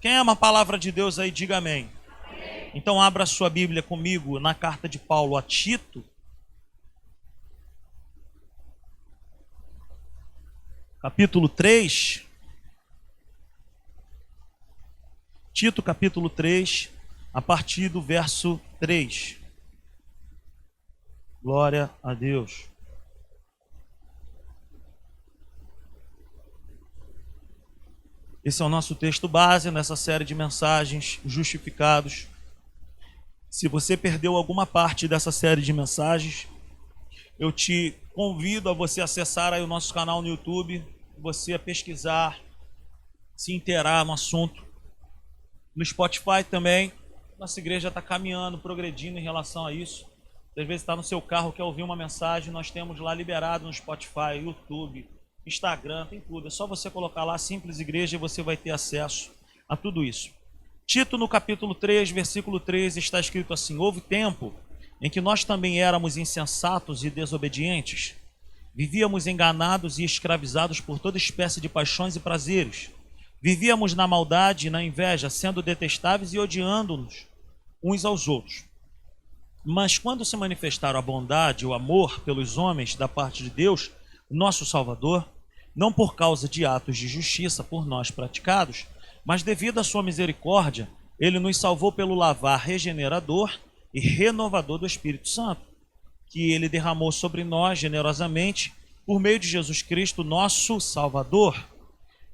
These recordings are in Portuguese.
Quem ama a palavra de Deus aí, diga amém. Então abra a sua Bíblia comigo na carta de Paulo a Tito, capítulo 3. Tito, capítulo 3, a partir do verso 3. Glória a Deus. Esse é o nosso texto base nessa série de mensagens justificados. Se você perdeu alguma parte dessa série de mensagens, eu te convido a você acessar aí o nosso canal no YouTube, você a pesquisar, se inteirar no assunto. No Spotify também, nossa igreja está caminhando, progredindo em relação a isso. Às vezes está no seu carro, quer ouvir uma mensagem, nós temos lá liberado no Spotify, YouTube, Instagram, tem tudo. É só você colocar lá Simples Igreja e você vai ter acesso a tudo isso. Tito, no capítulo 3, versículo 3, está escrito assim: houve tempo em que nós também éramos insensatos e desobedientes. Vivíamos enganados e escravizados por toda espécie de paixões e prazeres. Vivíamos na maldade e na inveja, sendo detestáveis e odiando-nos uns aos outros. Mas quando se manifestaram a bondade e o amor pelos homens da parte de Deus, nosso Salvador, não por causa de atos de justiça por nós praticados, mas devido à sua misericórdia, ele nos salvou pelo lavar regenerador e renovador do Espírito Santo, que ele derramou sobre nós generosamente por meio de Jesus Cristo, nosso Salvador.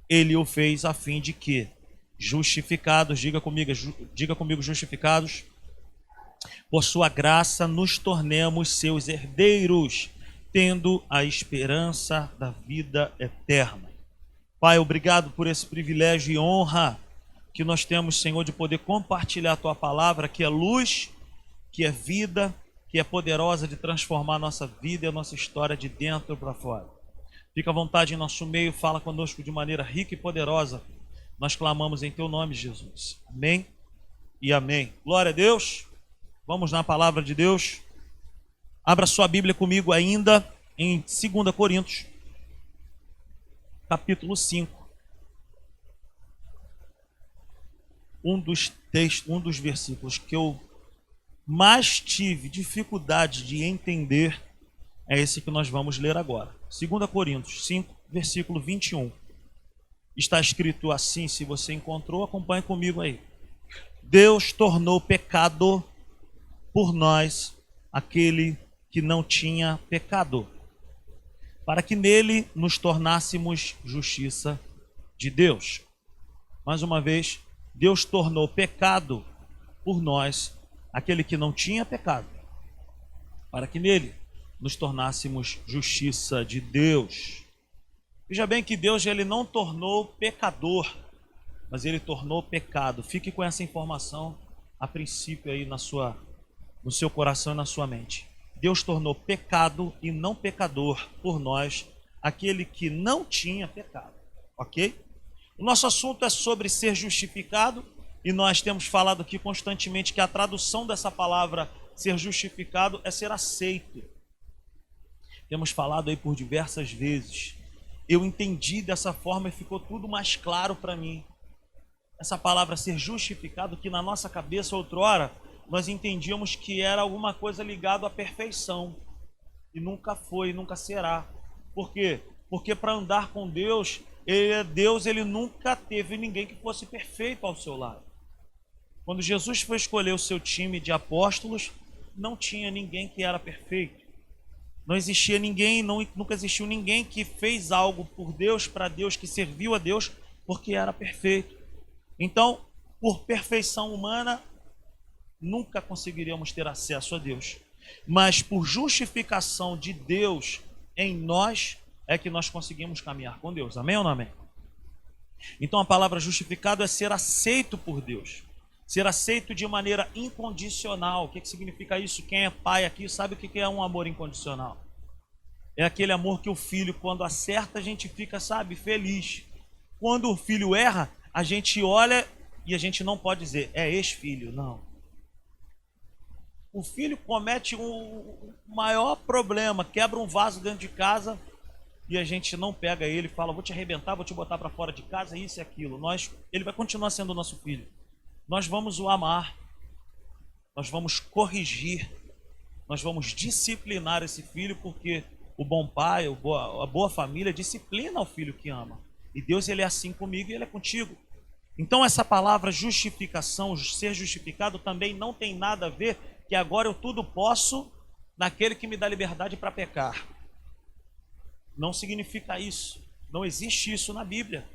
Ele o fez a fim de que, justificados, diga comigo, justificados, por sua graça nos tornemos seus herdeiros, tendo a esperança da vida eterna. Pai, obrigado por esse privilégio e honra que nós temos, Senhor, de poder compartilhar a Tua palavra, que é luz, que é vida, que é poderosa de transformar a nossa vida e a nossa história de dentro para fora. Fica à vontade em nosso meio, fala conosco de maneira rica e poderosa. Nós clamamos em Teu nome, Jesus. Amém e amém. Glória a Deus. Vamos na palavra de Deus. Abra sua Bíblia comigo ainda em 2 Coríntios, capítulo 5. Um dos versículos que eu mais tive dificuldade de entender é esse que nós vamos ler agora. 2 Coríntios 5, versículo 21. Está escrito assim, se você encontrou, acompanhe comigo aí. Deus tornou pecado por nós aquele que não tinha pecado, para que nele nos tornássemos justiça de Deus. Mais uma vez, Deus tornou pecado por nós aquele que não tinha pecado, para que nele nos tornássemos justiça de Deus. Veja bem que Deus ele não tornou pecador, mas ele tornou pecado. Fique com essa informação a princípio aí no seu coração e na sua mente. Deus tornou pecado e não pecador por nós aquele que não tinha pecado, ok? O nosso assunto é sobre ser justificado e nós temos falado aqui constantemente que a tradução dessa palavra ser justificado é ser aceito. Temos falado aí por diversas vezes. Eu entendi dessa forma e ficou tudo mais claro para mim. Essa palavra ser justificado, que na nossa cabeça outrora nós entendíamos que era alguma coisa ligada à perfeição. E nunca foi, nunca será. Por quê? Porque para andar com Deus, ele nunca teve ninguém que fosse perfeito ao seu lado. Quando Jesus foi escolher o seu time de apóstolos, não tinha ninguém que era perfeito. Não existia ninguém, nunca existiu ninguém que fez algo por Deus, para Deus, que serviu a Deus, porque era perfeito. Então, por perfeição humana, nunca conseguiríamos ter acesso a Deus. Mas por justificação de Deus em nós, é que nós conseguimos caminhar com Deus. Amém ou não amém? Então a palavra justificado é ser aceito por Deus. Ser aceito de maneira incondicional. O que significa isso? Quem é pai aqui sabe o que é um amor incondicional. É aquele amor que o filho, quando acerta, a gente fica, sabe, feliz. Quando o filho erra, a gente olha e a gente não pode dizer, é ex-filho, não. O filho comete o maior problema, quebra um vaso dentro de casa e a gente não pega ele e fala, vou te arrebentar, vou te botar para fora de casa, isso e aquilo. Ele vai continuar sendo nosso filho. Nós vamos o amar, nós vamos corrigir, nós vamos disciplinar esse filho, porque o bom pai, a boa família disciplina o filho que ama. E Deus, ele é assim comigo e ele é contigo. Então essa palavra justificação, ser justificado, também não tem nada a ver que agora eu tudo posso naquele que me dá liberdade para pecar. Não significa isso. Não existe isso na Bíblia.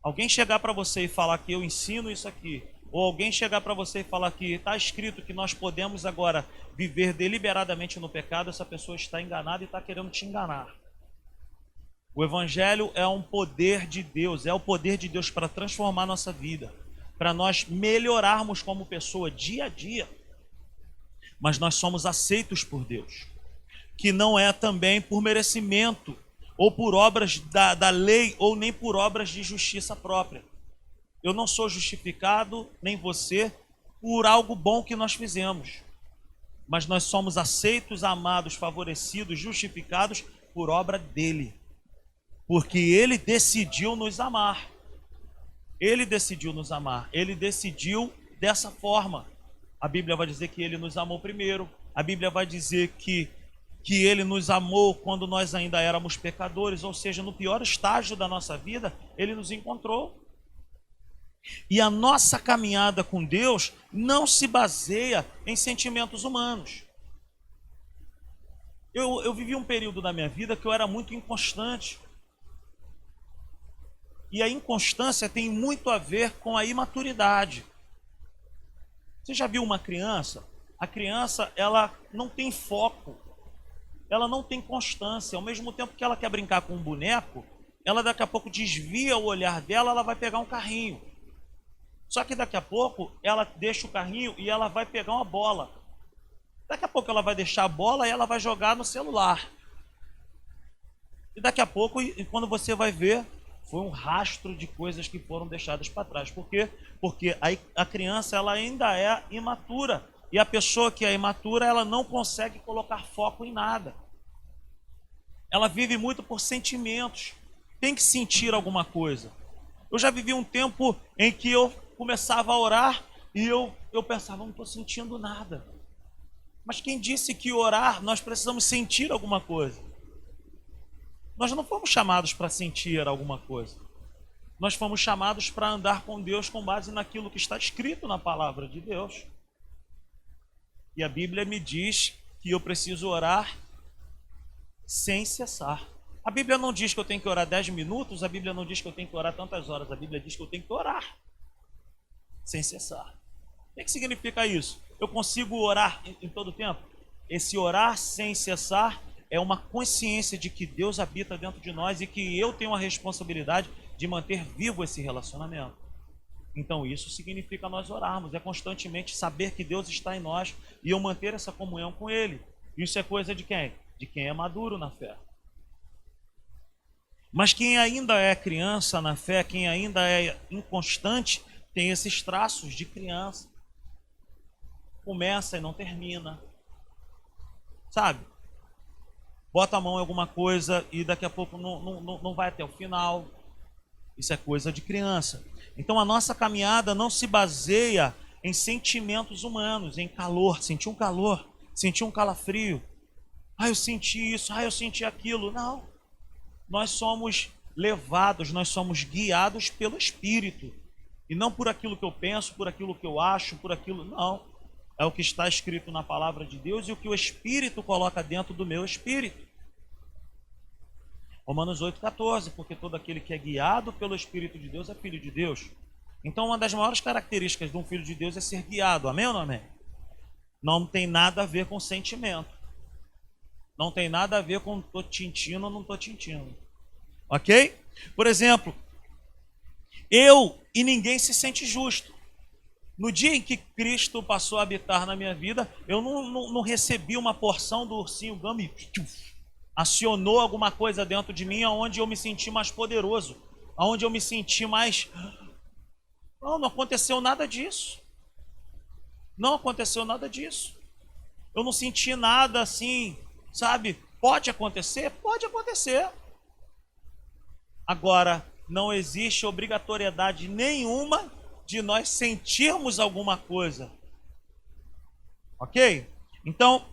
Alguém chegar para você e falar que eu ensino isso aqui, ou alguém chegar para você e falar que está escrito que nós podemos agora viver deliberadamente no pecado, essa pessoa está enganada e está querendo te enganar. O Evangelho é um poder de Deus, é o poder de Deus para transformar nossa vida, para nós melhorarmos como pessoa dia a dia. Mas nós somos aceitos por Deus, que não é também por merecimento, ou por obras da lei, ou nem por obras de justiça própria. Eu não sou justificado, nem você, por algo bom que nós fizemos. Mas nós somos aceitos, amados, favorecidos, justificados por obra dele. Porque ele decidiu nos amar. Ele decidiu nos amar. Ele decidiu dessa forma. A Bíblia vai dizer que ele nos amou primeiro. A Bíblia vai dizer que ele nos amou quando nós ainda éramos pecadores. Ou seja, no pior estágio da nossa vida, ele nos encontrou. E a nossa caminhada com Deus não se baseia em sentimentos humanos. Eu vivi um período da minha vida que eu era muito inconstante. E a inconstância tem muito a ver com a imaturidade. Você já viu uma criança? A criança, ela não tem foco. Ela não tem constância. Ao mesmo tempo que ela quer brincar com um boneco, ela daqui a pouco desvia o olhar dela, ela vai pegar um carrinho. Só que daqui a pouco ela deixa o carrinho e ela vai pegar uma bola. Daqui a pouco ela vai deixar a bola e ela vai jogar no celular. E daqui a pouco, quando você vai ver, foi um rastro de coisas que foram deixadas para trás. Por quê? Porque a criança, ela ainda é imatura. E a pessoa que é imatura, ela não consegue colocar foco em nada. Ela vive muito por sentimentos. Tem que sentir alguma coisa. Eu já vivi um tempo em que eu começava a orar e eu pensava, não estou sentindo nada. Mas quem disse que orar, nós precisamos sentir alguma coisa? Nós não fomos chamados para sentir alguma coisa. Nós fomos chamados para andar com Deus com base naquilo que está escrito na palavra de Deus. E a Bíblia me diz que eu preciso orar sem cessar. A Bíblia não diz que eu tenho que orar 10 minutos, a Bíblia não diz que eu tenho que orar tantas horas, a Bíblia diz que eu tenho que orar sem cessar. O que significa isso? Eu consigo orar em todo tempo? Esse orar sem cessar é uma consciência de que Deus habita dentro de nós e que eu tenho a responsabilidade de manter vivo esse relacionamento. Então isso significa nós orarmos, é constantemente saber que Deus está em nós e eu manter essa comunhão com Ele. Isso é coisa de quem? De quem é maduro na fé. Mas quem ainda é criança na fé, quem ainda é inconstante, tem esses traços de criança. Começa e não termina. Sabe? Bota a mão em alguma coisa e daqui a pouco não vai até o final. Isso é coisa de criança. Então a nossa caminhada não se baseia em sentimentos humanos, em calor. Senti um calor, senti um calafrio. Eu senti isso, eu senti aquilo. Não. Nós somos levados, nós somos guiados pelo Espírito. E não por aquilo que eu penso, por aquilo que eu acho, por aquilo... Não. É o que está escrito na palavra de Deus e o que o Espírito coloca dentro do meu espírito. Romanos 8,14, porque todo aquele que é guiado pelo Espírito de Deus é filho de Deus. Então uma das maiores características de um filho de Deus é ser guiado. Amém ou não amém? Não tem nada a ver com sentimento. Não tem nada a ver com estou tintindo ou não estou tintindo. Ok? Por exemplo, eu e ninguém se sente justo. No dia em que Cristo passou a habitar na minha vida, eu não recebi uma porção do ursinho Gummy e acionou alguma coisa dentro de mim onde eu me senti mais poderoso, onde eu me senti mais... Não aconteceu nada disso. Não aconteceu nada disso. Eu não senti nada assim, sabe? Pode acontecer? Pode acontecer. Agora, não existe obrigatoriedade nenhuma de nós sentirmos alguma coisa. Ok? Então,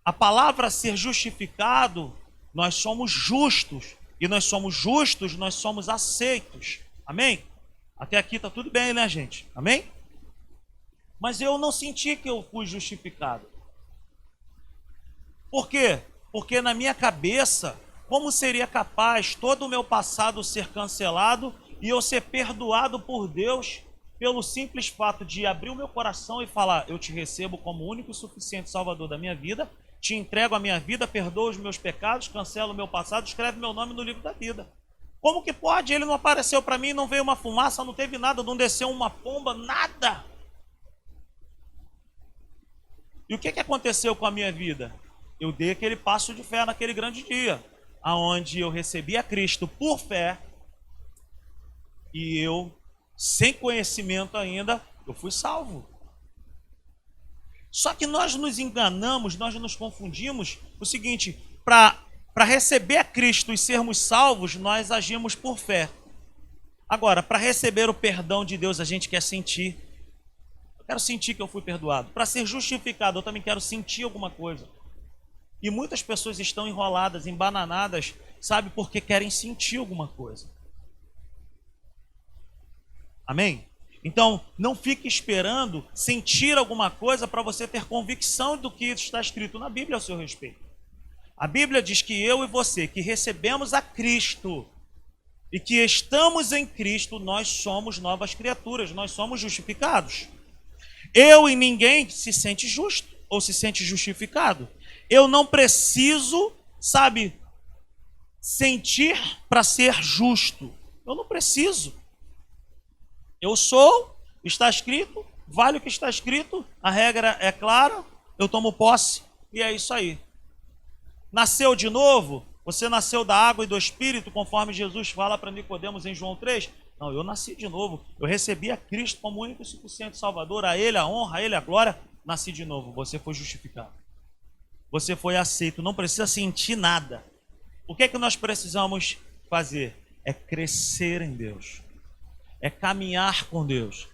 a palavra ser justificado, nós somos justos. E nós somos justos, nós somos aceitos. Amém? Até aqui está tudo bem, né, gente? Amém? Mas eu não senti que eu fui justificado. Por quê? Porque na minha cabeça, como seria capaz todo o meu passado ser cancelado e eu ser perdoado por Deus pelo simples fato de abrir o meu coração e falar: eu te recebo como único e suficiente Salvador da minha vida, te entrego a minha vida, perdoa os meus pecados, cancela o meu passado, escreve meu nome no livro da vida. Como que pode? Ele não apareceu para mim, não veio uma fumaça, não teve nada, não desceu uma pomba, nada. E o que aconteceu com a minha vida? Eu dei aquele passo de fé naquele grande dia, aonde eu recebi a Cristo por fé, e eu, sem conhecimento ainda, eu fui salvo. Só que nós nos enganamos, nós nos confundimos. O seguinte, para receber a Cristo e sermos salvos, nós agimos por fé. Agora, para receber o perdão de Deus, a gente quer sentir. Eu quero sentir que eu fui perdoado. Para ser justificado, eu também quero sentir alguma coisa. E muitas pessoas estão enroladas, embananadas, sabe, porque querem sentir alguma coisa. Amém? Então, não fique esperando sentir alguma coisa para você ter convicção do que está escrito na Bíblia ao seu respeito. A Bíblia diz que eu e você, que recebemos a Cristo e que estamos em Cristo, nós somos novas criaturas, nós somos justificados. Eu e ninguém se sente justo ou se sente justificado. Eu não preciso, sabe, sentir para ser justo. Eu não preciso. Eu sou, está escrito, vale o que está escrito, a regra é clara, eu tomo posse e é isso aí. Nasceu de novo? Você nasceu da água e do Espírito, conforme Jesus fala para Nicodemos em João 3? Não, eu nasci de novo. Eu recebi a Cristo como único e suficiente Salvador, a Ele a honra, a Ele a glória. Nasci de novo, você foi justificado. Você foi aceito, não precisa sentir nada. O que é que nós precisamos fazer? É crescer em Deus. É caminhar com Deus.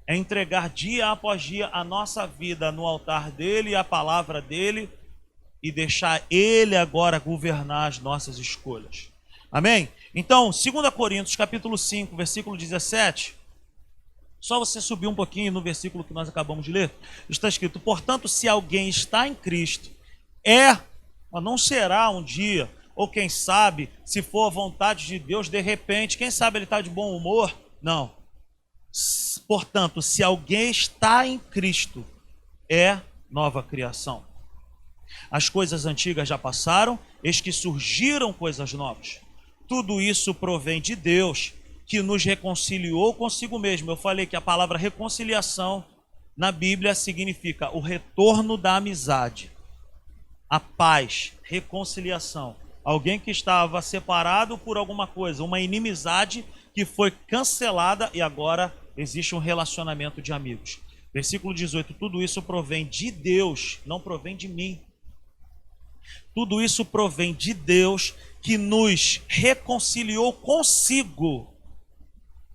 É entregar dia após dia a nossa vida no altar dele e a palavra dele e deixar ele agora governar as nossas escolhas. Amém? Então, 2 Coríntios capítulo 5, versículo 17, só você subir um pouquinho no versículo que nós acabamos de ler, está escrito: portanto, se alguém está em Cristo, não será um dia, ou quem sabe, se for a vontade de Deus, de repente, quem sabe ele está de bom humor. Não. Portanto, se alguém está em Cristo, é nova criação. As coisas antigas já passaram, eis que surgiram coisas novas. Tudo isso provém de Deus, que nos reconciliou consigo mesmo. Eu falei que a palavra reconciliação na Bíblia significa o retorno da amizade, a paz, reconciliação. Alguém que estava separado por alguma coisa, uma inimizade que foi cancelada e agora existe um relacionamento de amigos. Versículo 18, tudo isso provém de Deus, não provém de mim. Tudo isso provém de Deus, que nos reconciliou consigo.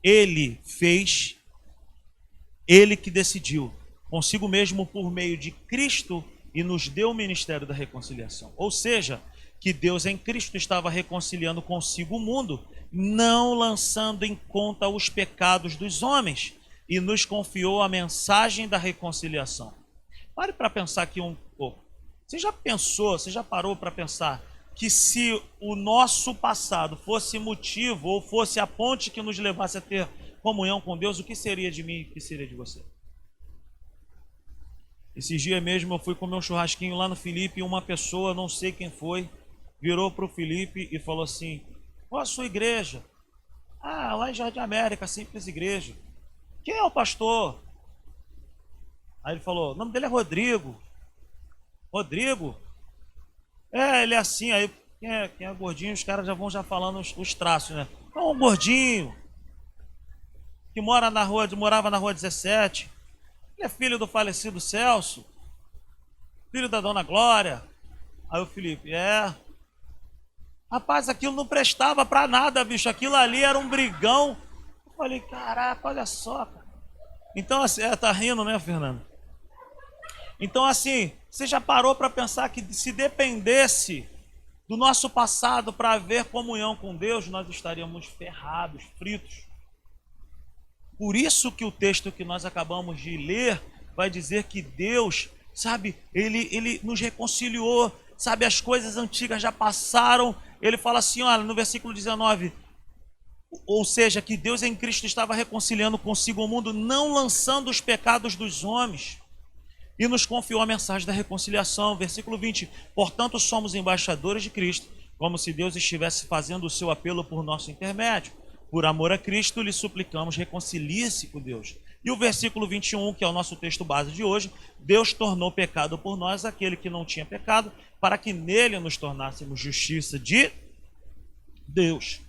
Ele fez, ele que decidiu, consigo mesmo por meio de Cristo, e nos deu o ministério da reconciliação. Ou seja, que Deus em Cristo estava reconciliando consigo o mundo, não lançando em conta os pecados dos homens, e nos confiou a mensagem da reconciliação. Pare para pensar aqui um pouco. Você já pensou, você já parou para pensar que se o nosso passado fosse motivo ou fosse a ponte que nos levasse a ter comunhão com Deus, o que seria de mim e o que seria de você? Esses dias mesmo eu fui comer um churrasquinho lá no Felipe e uma pessoa, não sei quem foi, virou para o Felipe e falou assim: qual a sua igreja? Ah, lá em Jardim América, simples igreja. Quem é o pastor? Aí ele falou, o nome dele é Rodrigo. Rodrigo? É, ele é assim, aí quem é gordinho, os caras já vão falando os traços, né? É um gordinho que morava na rua 17. Ele é filho do falecido Celso, filho da dona Glória. Aí o Felipe, Rapaz, aquilo não prestava para nada, bicho. Aquilo ali era um brigão. Eu falei, caraca, olha só, cara. Então, assim, tá rindo, né, Fernando? Então, assim, você já parou para pensar que se dependesse do nosso passado para haver comunhão com Deus, nós estaríamos ferrados, fritos. Por isso que o texto que nós acabamos de ler vai dizer que Deus, sabe, ele nos reconciliou, sabe, as coisas antigas já passaram. Ele fala assim, olha, no versículo 19, ou seja, que Deus em Cristo estava reconciliando consigo o mundo, não lançando os pecados dos homens, e nos confiou a mensagem da reconciliação. Versículo 20, portanto somos embaixadores de Cristo, como se Deus estivesse fazendo o seu apelo por nosso intermédio. Por amor a Cristo, lhe suplicamos, reconcilie-se com Deus. E o versículo 21, que é o nosso texto base de hoje, Deus tornou pecado por nós aquele que não tinha pecado, para que nele nos tornássemos justiça de Deus.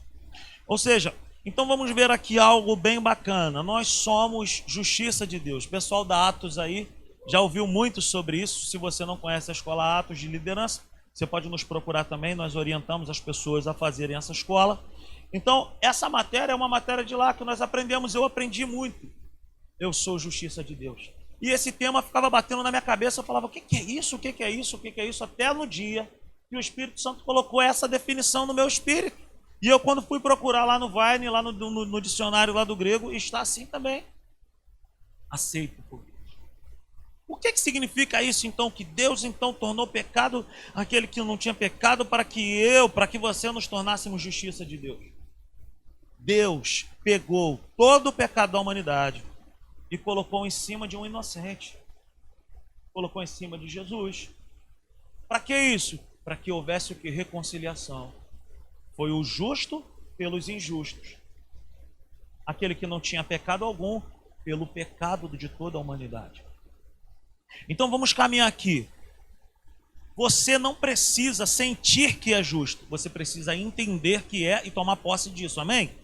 Ou seja, então vamos ver aqui algo bem bacana. Nós somos justiça de Deus. O pessoal da Atos aí já ouviu muito sobre isso. Se você não conhece a escola Atos de liderança, você pode nos procurar também. Nós orientamos as pessoas a fazerem essa escola. Então, essa matéria é uma matéria de lá que nós aprendemos. Eu aprendi muito. Eu sou justiça de Deus. E esse tema ficava batendo na minha cabeça. Eu falava, o que é isso? O que é isso? O que é isso? Até no dia que o Espírito Santo colocou essa definição no meu espírito. E eu, quando fui procurar lá no Vine, lá no dicionário lá do grego, está assim também. Aceito por Deus. O que significa isso, então? Que Deus, então, tornou pecado aquele que não tinha pecado para que você nos tornássemos justiça de Deus. Deus pegou todo o pecado da humanidade e colocou em cima de um inocente. Colocou em cima de Jesus. Para que isso? Para que houvesse o que? Reconciliação. Foi o justo pelos injustos. Aquele que não tinha pecado algum, pelo pecado de toda a humanidade. Então vamos caminhar aqui. Você não precisa sentir que é justo. Você precisa entender que é e tomar posse disso. Amém?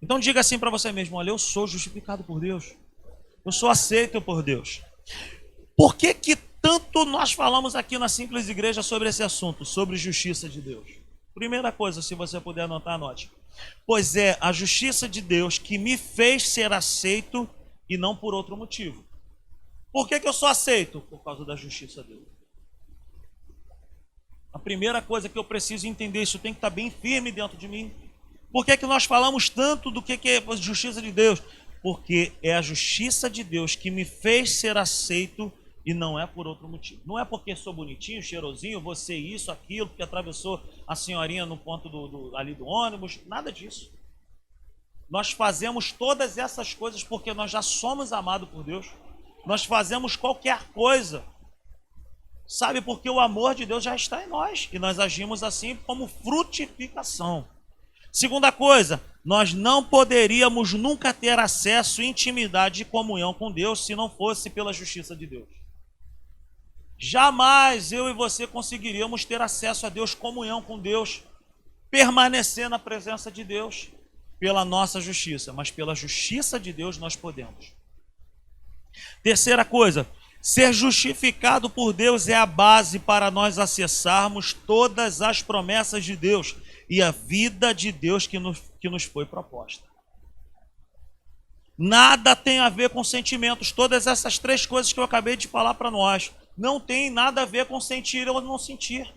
Então diga assim para você mesmo, olha, eu sou justificado por Deus. Eu sou aceito por Deus. Por que tanto nós falamos aqui na Simples Igreja sobre esse assunto? Sobre justiça de Deus. Primeira coisa, se você puder anotar, anote. Pois é a justiça de Deus que me fez ser aceito e não por outro motivo. Por que eu sou aceito? Por causa da justiça dele. A primeira coisa que eu preciso entender, isso tem que estar bem firme dentro de mim. Por que nós falamos tanto do que é a justiça de Deus? Porque é a justiça de Deus que me fez ser aceito e não é por outro motivo. Não é porque sou bonitinho, cheirosinho, você isso, aquilo, porque atravessou a senhorinha no ponto ali do ônibus, nada disso. Nós fazemos todas essas coisas porque nós já somos amados por Deus. Nós fazemos qualquer coisa, sabe, porque o amor de Deus já está em nós e nós agimos assim como frutificação. Segunda coisa, nós não poderíamos nunca ter acesso, intimidade e comunhão com Deus se não fosse pela justiça de Deus. Jamais eu e você conseguiríamos ter acesso a Deus, comunhão com Deus, permanecer na presença de Deus pela nossa justiça, mas pela justiça de Deus nós podemos. Terceira coisa, ser justificado por Deus é a base para nós acessarmos todas as promessas de Deus e a vida de Deus que nos foi proposta. Nada tem a ver com sentimentos. Todas essas três coisas que eu acabei de falar para nós não tem nada a ver com sentir ou não sentir,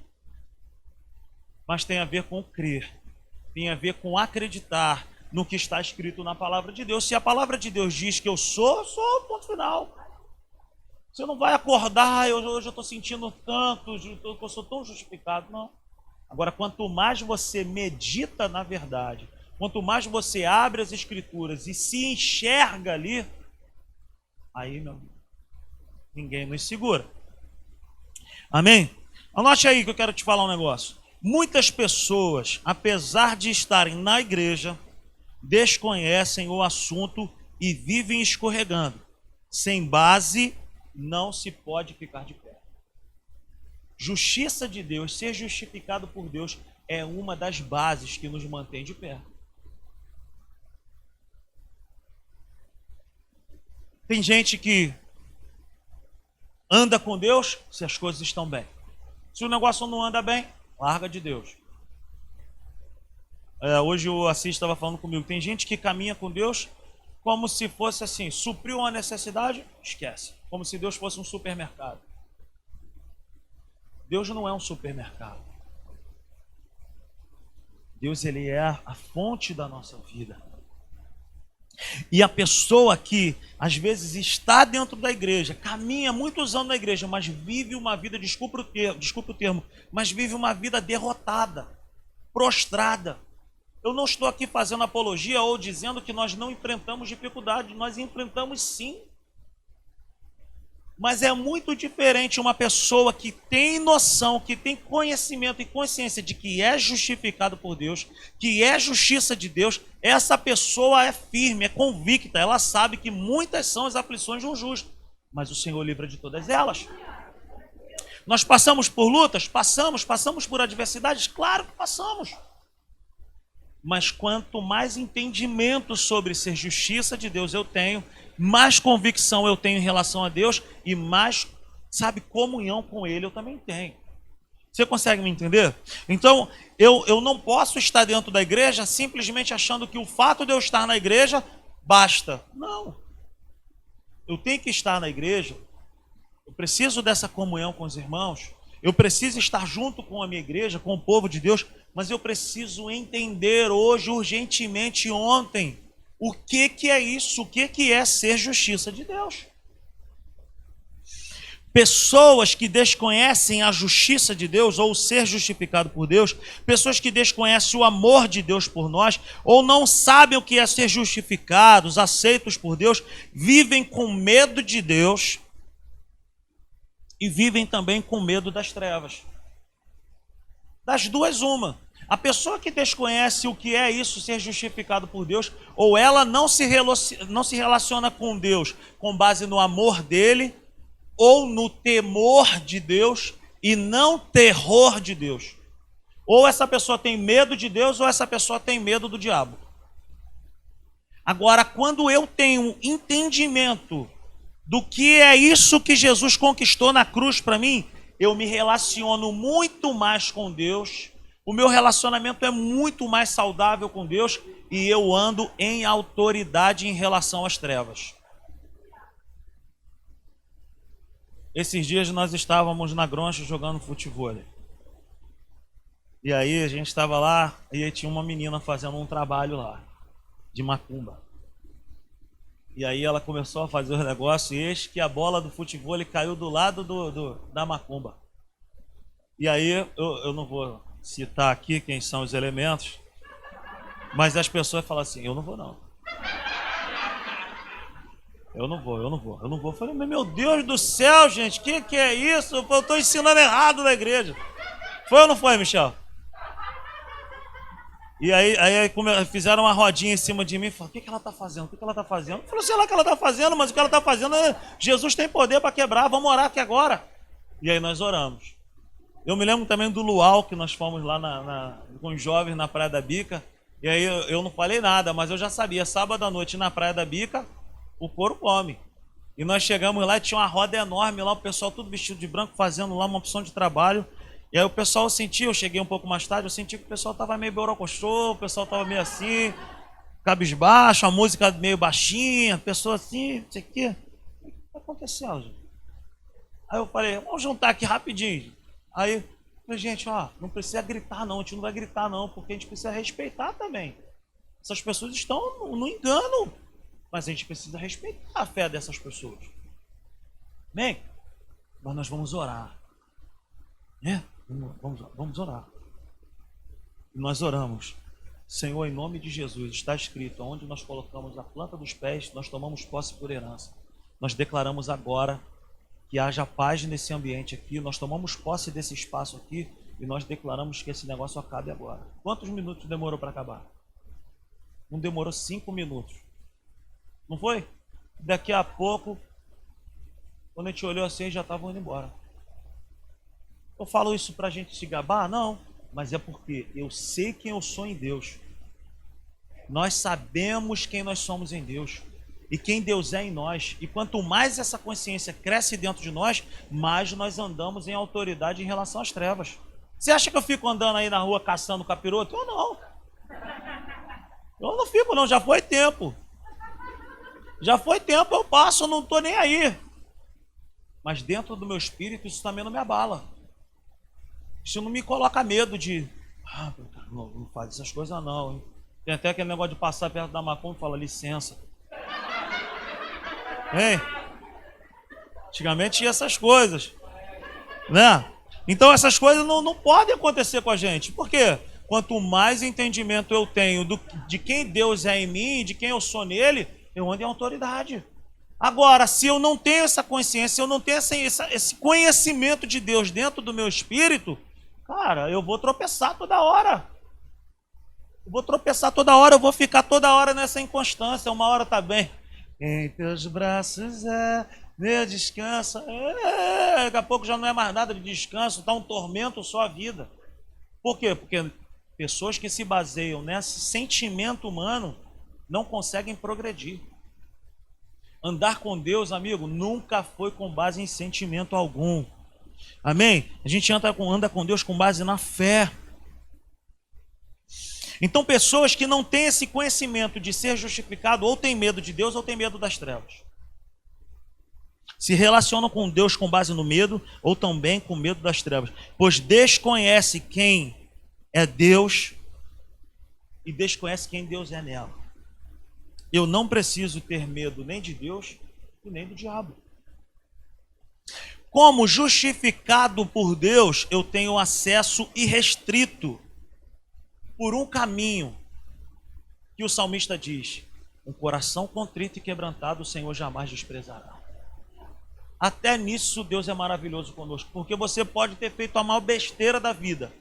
mas tem a ver com crer, tem a ver com acreditar no que está escrito na palavra de Deus. Se a palavra de Deus diz que eu sou ponto final. Você não vai acordar, hoje eu estou sentindo tanto, eu sou tão justificado, não. Agora, quanto mais você medita na verdade, quanto mais você abre as escrituras e se enxerga ali, aí, meu amigo, ninguém nos segura. Amém? Anote aí que eu quero te falar um negócio. Muitas pessoas, apesar de estarem na igreja, desconhecem o assunto e vivem escorregando. Sem base, não se pode ficar de pé. Justiça de Deus, ser justificado por Deus, é uma das bases que nos mantém de pé. Tem gente que anda com Deus se as coisas estão bem. Se o negócio não anda bem, larga de Deus. Hoje o Assis estava falando comigo, tem gente que caminha com Deus como se fosse assim, supriu uma necessidade, esquece. Como se Deus fosse um supermercado. Deus não é um supermercado. Deus, ele é a fonte da nossa vida. E a pessoa que às vezes está dentro da igreja, caminha muitos anos na igreja, mas vive uma vida, desculpa o termo, mas vive uma vida derrotada, prostrada. Eu não estou aqui fazendo apologia ou dizendo que nós não enfrentamos dificuldades, nós enfrentamos sim. Mas é muito diferente uma pessoa que tem noção, que tem conhecimento e consciência de que é justificado por Deus, que é justiça de Deus. Essa pessoa é firme, é convicta, ela sabe que muitas são as aflições de um justo, mas o Senhor livra de todas elas. Nós passamos por lutas? Passamos por adversidades? Claro que passamos. Mas quanto mais entendimento sobre ser justiça de Deus eu tenho, mais convicção eu tenho em relação a Deus e mais, comunhão com Ele eu também tenho. Você consegue me entender? Então, eu não posso estar dentro da igreja simplesmente achando que o fato de eu estar na igreja basta. Não. Eu tenho que estar na igreja, eu preciso dessa comunhão com os irmãos, eu preciso estar junto com a minha igreja, com o povo de Deus, mas eu preciso entender hoje, urgentemente, ontem, o que é isso, o que é ser justiça de Deus. Pessoas que desconhecem a justiça de Deus, ou ser justificado por Deus, pessoas que desconhecem o amor de Deus por nós, ou não sabem o que é ser justificados, aceitos por Deus, vivem com medo de Deus e vivem também com medo das trevas. Das duas, uma. A pessoa que desconhece o que é isso, ser justificado por Deus, ou ela não se relaciona com Deus com base no amor dele, ou no temor de Deus e não terror de Deus. Ou essa pessoa tem medo de Deus, ou essa pessoa tem medo do diabo. Agora, quando eu tenho entendimento do que é isso que Jesus conquistou na cruz para mim, eu me relaciono muito mais com Deus, o meu relacionamento é muito mais saudável com Deus e eu ando em autoridade em relação às trevas. Esses dias nós estávamos na Groncha jogando futebol. E aí a gente estava lá e aí tinha uma menina fazendo um trabalho lá, de macumba. E aí ela começou a fazer os negócios e eis que a bola do futebol caiu do lado da macumba. E aí eu não vou citar aqui quem são os elementos, mas as pessoas falam assim, eu não vou não. Eu não vou. Eu falei, meu Deus do céu, gente, que é isso? Eu estou ensinando errado na igreja. Foi ou não foi, Michel? E aí fizeram uma rodinha em cima de mim e falaram, o que ela está fazendo? O que ela está fazendo? Eu falei, sei lá o que ela está fazendo, mas o que ela está fazendo é Jesus tem poder para quebrar, vamos orar aqui agora. E aí nós oramos. Eu me lembro também do luau, que nós fomos lá com os jovens na Praia da Bica. E aí eu não falei nada, mas eu já sabia, sábado à noite na Praia da Bica, o couro come. E nós chegamos lá e tinha uma roda enorme lá, o pessoal tudo vestido de branco, fazendo lá uma opção de trabalho. E aí o pessoal sentia, eu cheguei um pouco mais tarde, eu senti que o pessoal estava meio borocochô, o pessoal estava meio assim, cabisbaixo, a música meio baixinha, a pessoa assim, não sei o quê. O que aconteceu, gente? Aí eu falei, vamos juntar aqui rapidinho. Aí eu falei, gente, não precisa gritar não, a gente não vai gritar não, porque a gente precisa respeitar também. Essas pessoas estão no engano. Mas a gente precisa respeitar a fé dessas pessoas. Bem, mas nós vamos orar. Né? Vamos orar. E nós oramos. Senhor, em nome de Jesus, está escrito, onde nós colocamos a planta dos pés, nós tomamos posse por herança. Nós declaramos agora que haja paz nesse ambiente aqui, nós tomamos posse desse espaço aqui e nós declaramos que esse negócio acabe agora. Quantos minutos demorou para acabar? Não demorou 5 minutos. Não foi? Daqui a pouco, quando a gente olhou assim, já estavam indo embora. Eu falo isso para a gente se gabar? Não. Mas é porque eu sei quem eu sou em Deus. Nós sabemos quem nós somos em Deus. E quem Deus é em nós. E quanto mais essa consciência cresce dentro de nós, mais nós andamos em autoridade em relação às trevas. Você acha que eu fico andando aí na rua caçando capiroto? Eu não. Eu não fico não, já foi tempo. Já foi tempo, eu passo, eu não estou nem aí. Mas dentro do meu espírito isso também não me abala. Isso não me coloca medo de... não faz essas coisas não, hein? Tem até aquele negócio de passar perto da macumba e falar licença. Hein? Antigamente tinha essas coisas, né? Então essas coisas não podem acontecer com a gente. Por quê? Quanto mais entendimento eu tenho de quem Deus é em mim, de quem eu sou nele, eu ando em autoridade. Agora, se eu não tenho essa consciência, se eu não tenho esse conhecimento de Deus dentro do meu espírito, cara, eu vou tropeçar toda hora. Eu vou ficar toda hora nessa inconstância. Uma hora tá bem. Em teus braços meu descanso. Daqui a pouco já não é mais nada de descanso, tá um tormento só a vida. Por quê? Porque pessoas que se baseiam nesse sentimento humano não conseguem progredir. Andar com Deus, amigo, nunca foi com base em sentimento algum. Amém? A gente anda com Deus com base na fé. Então, pessoas que não têm esse conhecimento de ser justificado, ou têm medo de Deus, ou têm medo das trevas. Se relacionam com Deus com base no medo, ou também com medo das trevas. Pois desconhece quem é Deus e desconhece quem Deus é nela. Eu não preciso ter medo nem de Deus e nem do diabo. Como justificado por Deus, eu tenho acesso irrestrito por um caminho que o salmista diz: um coração contrito e quebrantado o Senhor jamais desprezará. Até nisso Deus é maravilhoso conosco, porque você pode ter feito a maior besteira da vida,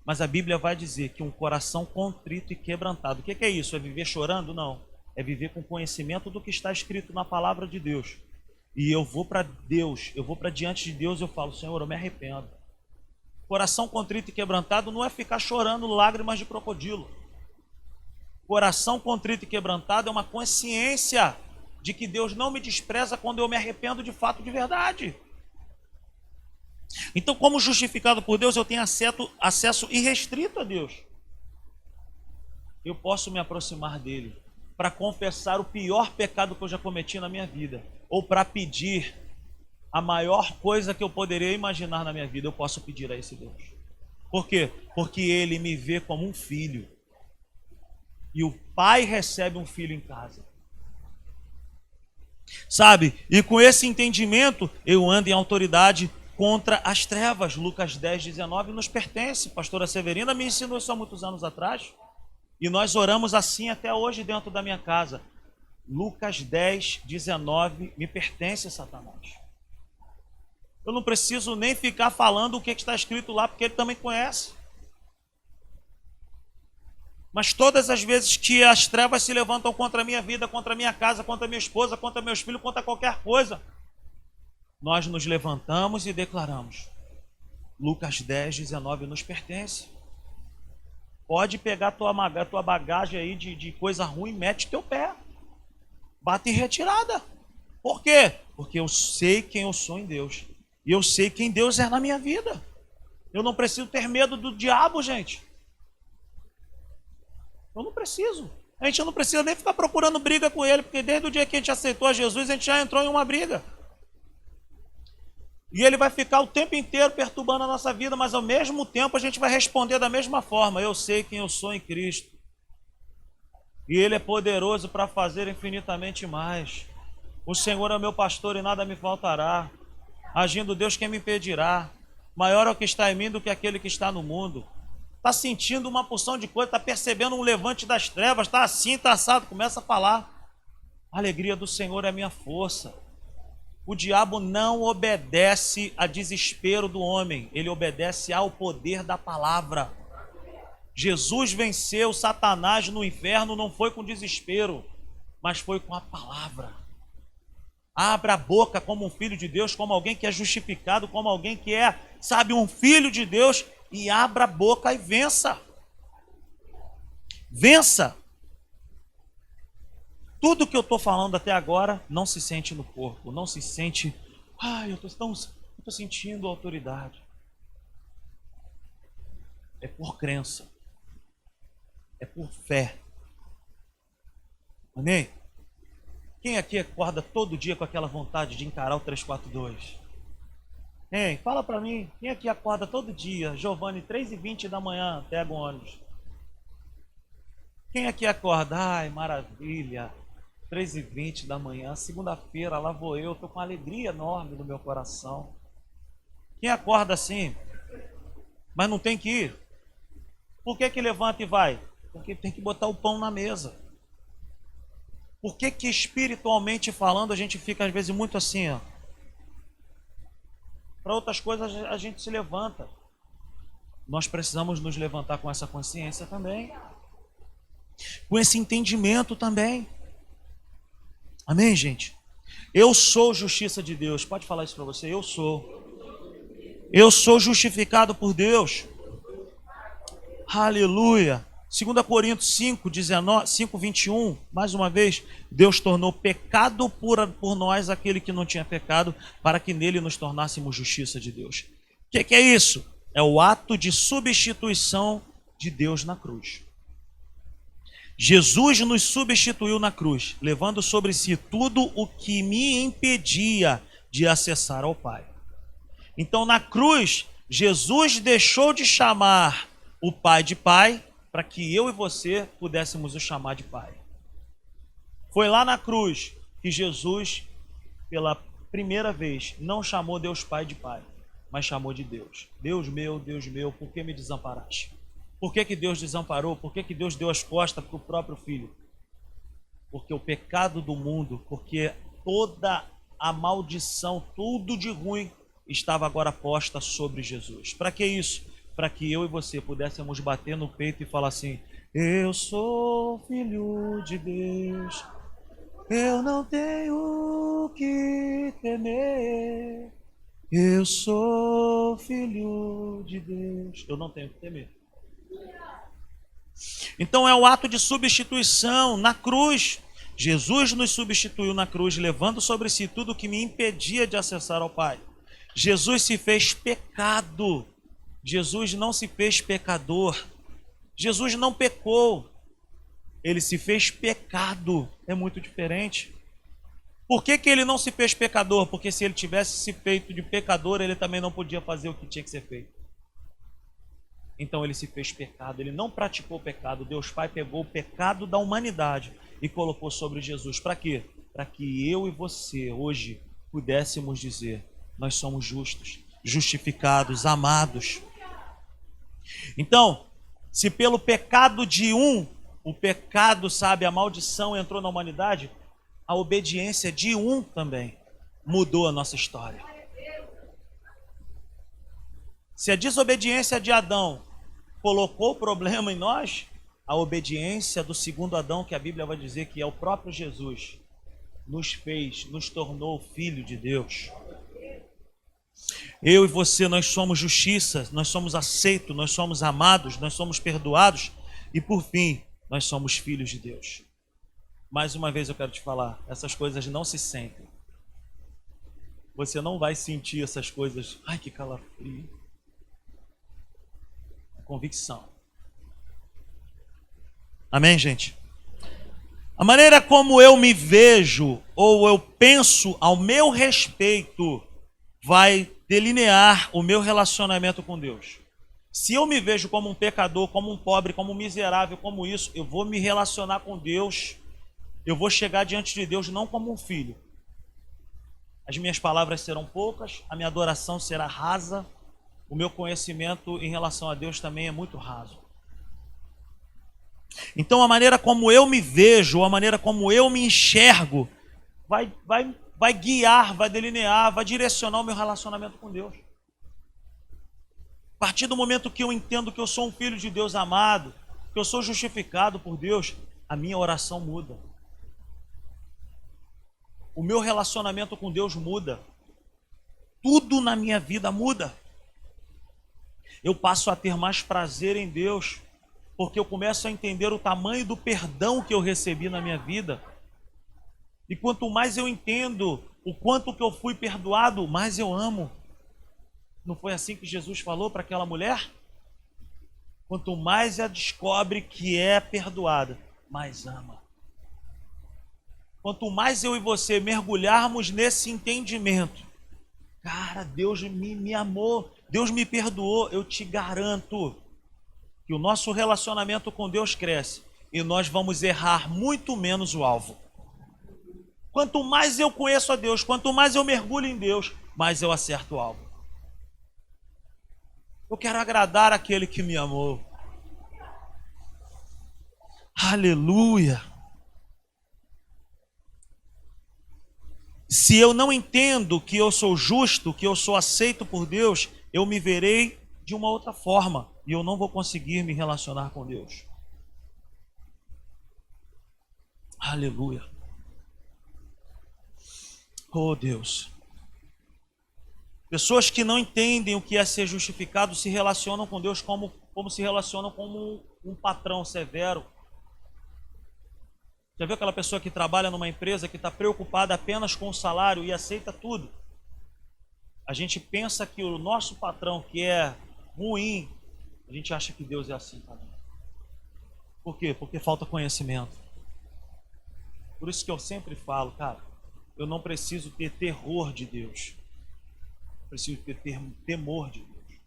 mas a Bíblia vai dizer que um coração contrito e quebrantado, o que é isso? É viver chorando? Não, é viver com conhecimento do que está escrito na palavra de Deus. E eu vou para Deus, eu vou para diante de Deus e eu falo: Senhor, eu me arrependo. Coração contrito e quebrantado não é ficar chorando lágrimas de crocodilo. Coração contrito e quebrantado é uma consciência de que Deus não me despreza quando eu me arrependo de fato, de verdade. Então, como justificado por Deus, eu tenho acesso irrestrito a Deus. Eu posso me aproximar dele para confessar o pior pecado que eu já cometi na minha vida, ou para pedir a maior coisa que eu poderia imaginar na minha vida. Eu posso pedir a esse Deus. Por quê? Porque ele me vê como um filho. E o pai recebe um filho em casa. Sabe? E com esse entendimento, eu ando em autoridade contra as trevas. Lucas 10, 19 nos pertence. Pastora Severina me ensinou isso há muitos anos atrás. E nós oramos assim até hoje dentro da minha casa. Lucas 10, 19 me pertence, Satanás. Eu não preciso nem ficar falando o que está escrito lá, porque ele também conhece. Mas todas as vezes que as trevas se levantam contra a minha vida, contra a minha casa, contra a minha esposa, contra meus filhos, contra qualquer coisa, nós nos levantamos e declaramos: Lucas 10, 19 nos pertence. Pode pegar a tua bagagem aí de coisa ruim, mete teu pé. Bate em retirada. Por quê? Porque eu sei quem eu sou em Deus. E eu sei quem Deus é na minha vida. Eu não preciso ter medo do diabo, gente. Eu não preciso. A gente não precisa nem ficar procurando briga com ele, porque desde o dia que a gente aceitou a Jesus, a gente já entrou em uma briga. E ele vai ficar o tempo inteiro perturbando a nossa vida, mas ao mesmo tempo a gente vai responder da mesma forma: eu sei quem eu sou em Cristo. E ele é poderoso para fazer infinitamente mais. O Senhor é meu pastor e nada me faltará. Agindo Deus, quem me impedirá? Maior é o que está em mim do que aquele que está no mundo. Está sentindo uma porção de coisa, está percebendo um levante das trevas, está assim, está assado, começa a falar: a alegria do Senhor é a minha força. O diabo não obedece a desespero do homem, ele obedece ao poder da palavra. Jesus venceu Satanás no inferno, não foi com desespero, mas foi com a palavra. Abra a boca como um filho de Deus, como alguém que é justificado, como alguém que é, sabe, um filho de Deus, e abra a boca e vença. Vença. Tudo que eu estou falando até agora não se sente no corpo, não se sente, eu estou sentindo autoridade. É por crença, é por fé. Amém? Quem aqui acorda todo dia com aquela vontade de encarar o 342? Hein? Fala para mim. Quem aqui acorda todo dia? Giovanni, 3h20 da manhã, pega um ônibus. Quem aqui acorda? Ai, maravilha. 3h20 da manhã, segunda-feira, lá vou eu. Estou com uma alegria enorme no meu coração. Quem acorda assim, mas não tem que ir? Por que que levanta e vai? Porque tem que botar o pão na mesa. Por que que espiritualmente falando a gente fica às vezes muito assim, ó? Para outras coisas a gente se levanta. Nós precisamos nos levantar com essa consciência também. Com esse entendimento também. Amém, gente? Eu sou justiça de Deus. Pode falar isso para você? Eu sou. Eu sou justificado por Deus. Aleluia. 2 Coríntios 5:21, mais uma vez, Deus tornou pecado por nós aquele que não tinha pecado, para que nele nos tornássemos justiça de Deus. O que é isso? É o ato de substituição de Deus na cruz. Jesus nos substituiu na cruz, levando sobre si tudo o que me impedia de acessar ao Pai. Então, na cruz, Jesus deixou de chamar o Pai de Pai, para que eu e você pudéssemos o chamar de Pai. Foi lá na cruz que Jesus, pela primeira vez, não chamou Deus Pai de Pai, mas chamou de Deus. Deus meu, por que me desamparaste? Por que que Deus desamparou? Por que que Deus deu as costas para o próprio Filho? Porque o pecado do mundo, porque toda a maldição, tudo de ruim, estava agora posta sobre Jesus. Para que isso? Para que eu e você pudéssemos bater no peito e falar assim: eu sou filho de Deus, eu não tenho o que temer, eu sou filho de Deus, eu não tenho o que temer. Então é o ato de substituição na cruz. Jesus nos substituiu na cruz, levando sobre si tudo o que me impedia de acessar ao Pai. Jesus se fez pecado. Jesus não se fez pecador. Jesus não pecou. Ele se fez pecado. É muito diferente. Por que que ele não se fez pecador? Porque se ele tivesse se feito de pecador, ele também não podia fazer o que tinha que ser feito. Então ele se fez pecado. Ele não praticou pecado. Deus Pai pegou o pecado da humanidade e colocou sobre Jesus. Para quê? Para que eu e você hoje pudéssemos dizer: nós somos justos, justificados, amados. Então, se pelo pecado de um, o pecado, sabe, a maldição entrou na humanidade, a obediência de um também mudou a nossa história. Se a desobediência de Adão colocou o problema em nós, a obediência do segundo Adão, que a Bíblia vai dizer que é o próprio Jesus, nos tornou filho de Deus. Eu e você, nós somos justiça, nós somos aceitos, nós somos amados, nós somos perdoados e, por fim, nós somos filhos de Deus. Mais uma vez eu quero te falar, essas coisas não se sentem. Você não vai sentir essas coisas, ai que calafrio. Convicção. Amém, gente? A maneira como eu me vejo ou eu penso ao meu respeito vai delinear o meu relacionamento com Deus. Se eu me vejo como um pecador, como um pobre, como um miserável, como isso, eu vou me relacionar com Deus, eu vou chegar diante de Deus não como um filho. As minhas palavras serão poucas, a minha adoração será rasa, o meu conhecimento em relação a Deus também é muito raso. Então a maneira como eu me vejo, a maneira como eu me enxergo, vai guiar, vai delinear, vai direcionar o meu relacionamento com Deus. A partir do momento que eu entendo que eu sou um filho de Deus amado, que eu sou justificado por Deus, a minha oração muda. O meu relacionamento com Deus muda. Tudo na minha vida muda. Eu passo a ter mais prazer em Deus, porque eu começo a entender o tamanho do perdão que eu recebi na minha vida. E quanto mais eu entendo o quanto que eu fui perdoado, mais eu amo. Não foi assim que Jesus falou para aquela mulher? Quanto mais ela descobre que é perdoada, mais ama. Quanto mais eu e você mergulharmos nesse entendimento, cara, Deus me amou, Deus me perdoou, eu te garanto que o nosso relacionamento com Deus cresce e nós vamos errar muito menos o alvo. Quanto mais eu conheço a Deus, quanto mais eu mergulho em Deus, mais eu acerto o alvo. Eu quero agradar aquele que me amou. Aleluia. Se eu não entendo que eu sou justo, que eu sou aceito por Deus, eu me verei de uma outra forma e eu não vou conseguir me relacionar com Deus. Aleluia. Oh Deus. Pessoas que não entendem o que é ser justificado se relacionam com Deus como se relacionam como um patrão severo. Já viu aquela pessoa que trabalha numa empresa que está preocupada apenas com o salário e aceita tudo? A gente pensa que o nosso patrão, que é ruim, a gente acha que Deus é assim também. Por quê? Porque falta conhecimento. Por isso que eu sempre falo, cara, eu não preciso ter terror de Deus. Eu preciso ter temor de Deus.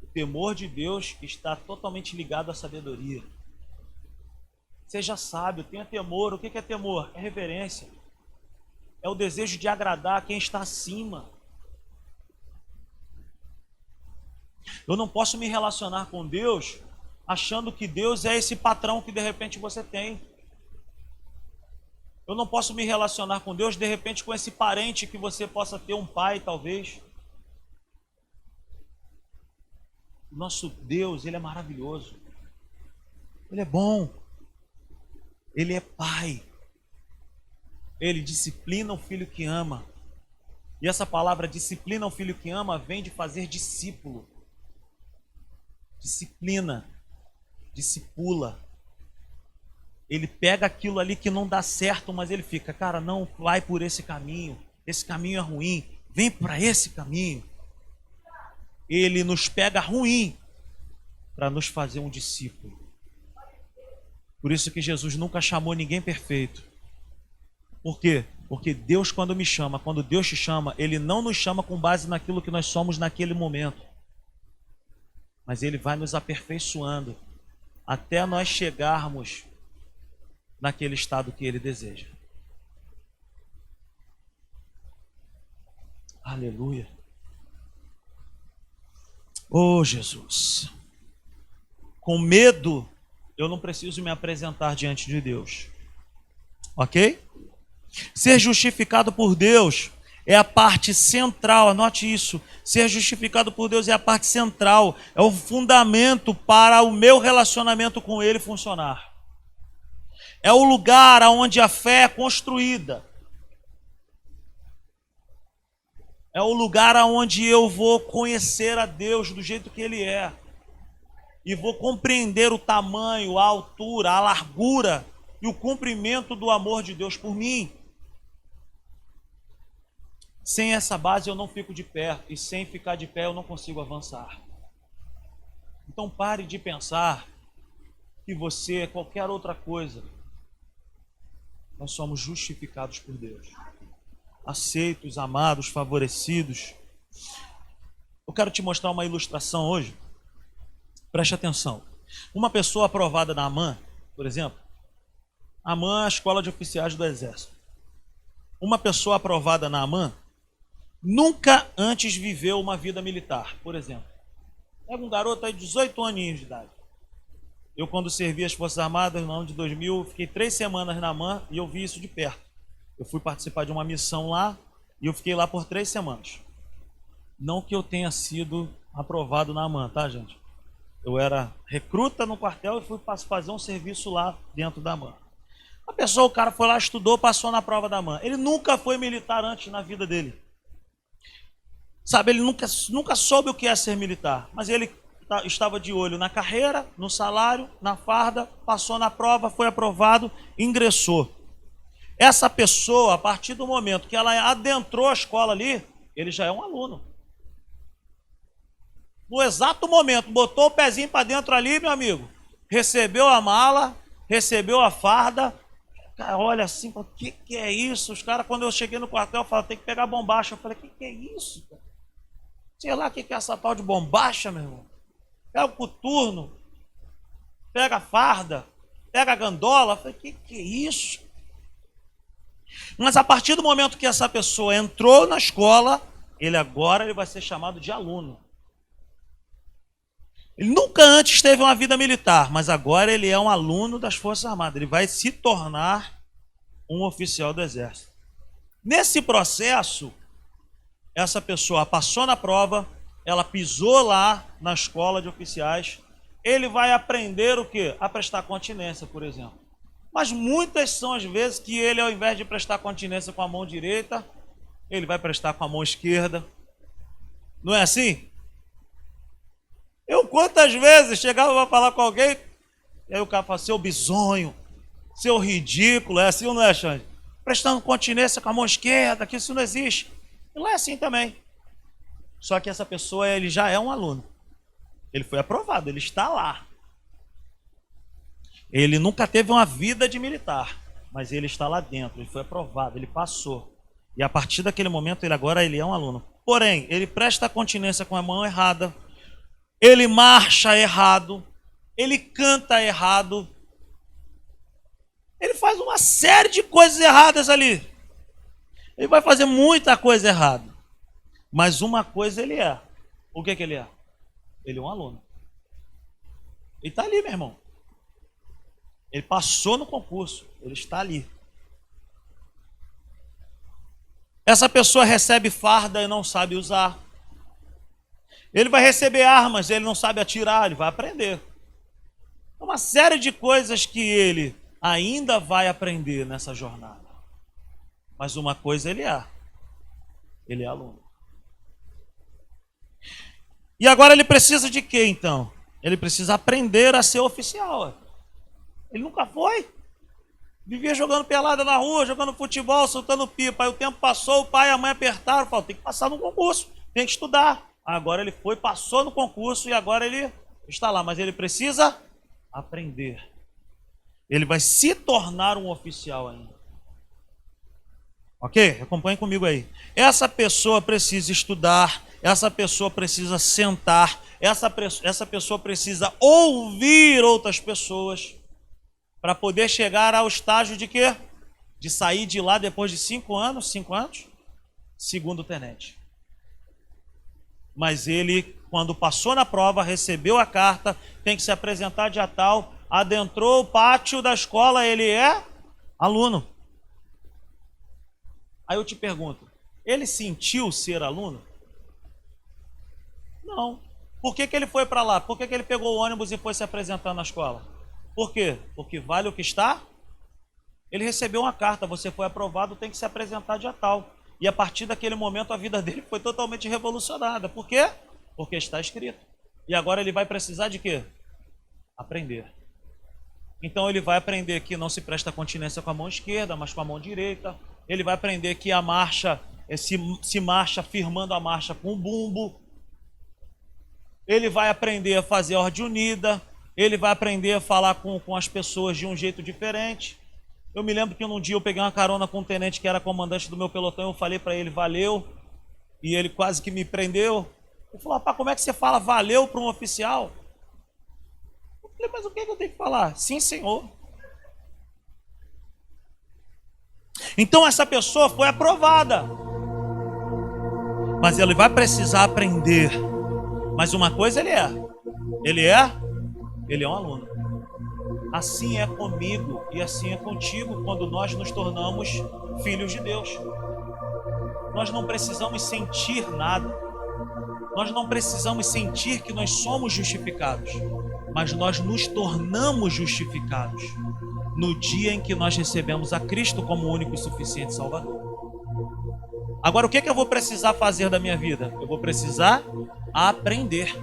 O temor de Deus está totalmente ligado à sabedoria. Seja sábio, tenha temor. O que é temor? É reverência. É o desejo de agradar quem está acima. Eu não posso me relacionar com Deus achando que Deus é esse patrão que de repente você tem. Eu não posso me relacionar com Deus de repente com esse parente que você possa ter, um pai talvez. O nosso Deus, Ele é maravilhoso. Ele é bom. Ele é pai. Ele disciplina o filho que ama. E essa palavra disciplina o filho que ama vem de fazer discípulo. Disciplina, discipula. Ele pega aquilo ali que não dá certo, mas ele fica, cara, não vai por esse caminho é ruim, vem para esse caminho. Ele nos pega ruim para nos fazer um discípulo. Por isso que Jesus nunca chamou ninguém perfeito. Por quê? Porque Deus, quando me chama, quando Deus te chama, Ele não nos chama com base naquilo que nós somos naquele momento. Mas Ele vai nos aperfeiçoando até nós chegarmos naquele estado que Ele deseja. Aleluia. Oh, Jesus. Com medo, eu não preciso me apresentar diante de Deus. Ok? Ser justificado por Deus é a parte central, anote isso. Ser justificado por Deus é a parte central, é o fundamento para o meu relacionamento com Ele funcionar. É o lugar onde a fé é construída. É o lugar onde eu vou conhecer a Deus do jeito que Ele é. E vou compreender o tamanho, a altura, a largura e o comprimento do amor de Deus por mim. Sem essa base eu não fico de pé, e sem ficar de pé eu não consigo avançar. Então pare de pensar que você é qualquer outra coisa. Nós somos justificados por Deus. Aceitos, amados, favorecidos. Eu quero te mostrar uma ilustração hoje. Preste atenção. Uma pessoa aprovada na AMAN, por exemplo, AMAN é a Escola de Oficiais do Exército. Uma pessoa aprovada na AMAN nunca antes viveu uma vida militar, por exemplo. Pega um garoto aí de 18 aninhos de idade. Eu, quando servi as Forças Armadas no ano de 2000, fiquei 3 semanas na AMAN e eu vi isso de perto. Eu fui participar de uma missão lá e eu fiquei lá por 3 semanas. Não que eu tenha sido aprovado na AMAN, tá, gente? Eu era recruta no quartel e fui fazer um serviço lá dentro da AMAN. A pessoa, o cara foi lá, estudou, passou na prova da AMAN. Ele nunca foi militar antes na vida dele. Sabe, ele nunca soube o que é ser militar, mas ele estava de olho na carreira, no salário, na farda, passou na prova, foi aprovado, ingressou. Essa pessoa, a partir do momento que ela adentrou a escola ali, ele já é um aluno. No exato momento, botou o pezinho para dentro ali, meu amigo, recebeu a mala, recebeu a farda, cara olha assim, o que é isso? Os caras, quando eu cheguei no quartel, falaram, tem que pegar bombacha. Eu falei, que é isso, cara? Sei lá o que é essa tal de bombacha, meu irmão. Pega o coturno, pega a farda, pega a gandola. Eu falei, que é isso? Mas a partir do momento que essa pessoa entrou na escola, ele vai ser chamado de aluno. Ele nunca antes teve uma vida militar, mas agora ele é um aluno das Forças Armadas. Ele vai se tornar um oficial do Exército. Nesse processo, essa pessoa passou na prova, ela pisou lá na escola de oficiais, ele vai aprender o quê? A prestar continência, por exemplo. Mas muitas são as vezes que ele, ao invés de prestar continência com a mão direita, ele vai prestar com a mão esquerda. Não é assim? Eu quantas vezes chegava para falar com alguém, e aí o cara fala, seu bizonho, seu ridículo, é assim ou não é, Xande? Prestando continência com a mão esquerda, que isso não existe. E não é assim também. Só que essa pessoa, ele já é um aluno. Ele foi aprovado, ele está lá. Ele nunca teve uma vida de militar, mas ele está lá dentro, ele foi aprovado, ele passou. E a partir daquele momento, ele é um aluno. Porém, ele presta continência com a mão errada, ele marcha errado, ele canta errado, ele faz uma série de coisas erradas ali. Ele vai fazer muita coisa errada. Mas uma coisa ele é. O que ele é? Ele é um aluno. Ele está ali, meu irmão. Ele passou no concurso, ele está ali. Essa pessoa recebe farda e não sabe usar. Ele vai receber armas, ele não sabe atirar, ele vai aprender. Uma série de coisas que ele ainda vai aprender nessa jornada. Mas uma coisa ele é aluno. E agora ele precisa de quê, então? Ele precisa aprender a ser oficial. Ele nunca foi. Vivia jogando pelada na rua, jogando futebol, soltando pipa. Aí o tempo passou, o pai e a mãe apertaram, falaram, tem que passar no concurso, tem que estudar. Agora ele foi, passou no concurso e agora ele está lá. Mas ele precisa aprender. Ele vai se tornar um oficial ainda. Ok? Acompanhe comigo aí. Essa pessoa precisa estudar, essa pessoa precisa sentar, essa pessoa precisa ouvir outras pessoas para poder chegar ao estágio de quê? De sair de lá depois de 5 anos, segundo tenente. Mas ele, quando passou na prova, recebeu a carta, tem que se apresentar dia tal, adentrou o pátio da escola, ele é aluno. Aí eu te pergunto, ele sentiu ser aluno? Não. Por que ele foi para lá? Por que ele pegou o ônibus e foi se apresentar na escola? Por quê? Porque vale o que está? Ele recebeu uma carta, você foi aprovado, tem que se apresentar dia tal. E a partir daquele momento a vida dele foi totalmente revolucionada. Por quê? Porque está escrito. E agora ele vai precisar de quê? Aprender. Então ele vai aprender que não se presta continência com a mão esquerda, mas com a mão direita. Ele vai aprender que a marcha se marcha firmando a marcha com o bumbo. Ele vai aprender a fazer ordem unida. Ele vai aprender a falar com as pessoas de um jeito diferente. Eu me lembro que um dia eu peguei uma carona com um tenente que era comandante do meu pelotão. Eu falei para ele, valeu. E ele quase que me prendeu. Ele falou, rapaz, como é que você fala valeu para um oficial? Eu falei, mas o que eu tenho que falar? Sim, senhor. Então essa pessoa foi aprovada. Mas ele vai precisar aprender. Mas uma coisa ele é um aluno. Assim é comigo e assim é contigo quando nós nos tornamos filhos de Deus. Nós não precisamos sentir nada. Nós não precisamos sentir que nós somos justificados. Mas nós nos tornamos justificados no dia em que nós recebemos a Cristo como único e suficiente Salvador. Agora, o que eu vou precisar fazer da minha vida? Eu vou precisar aprender.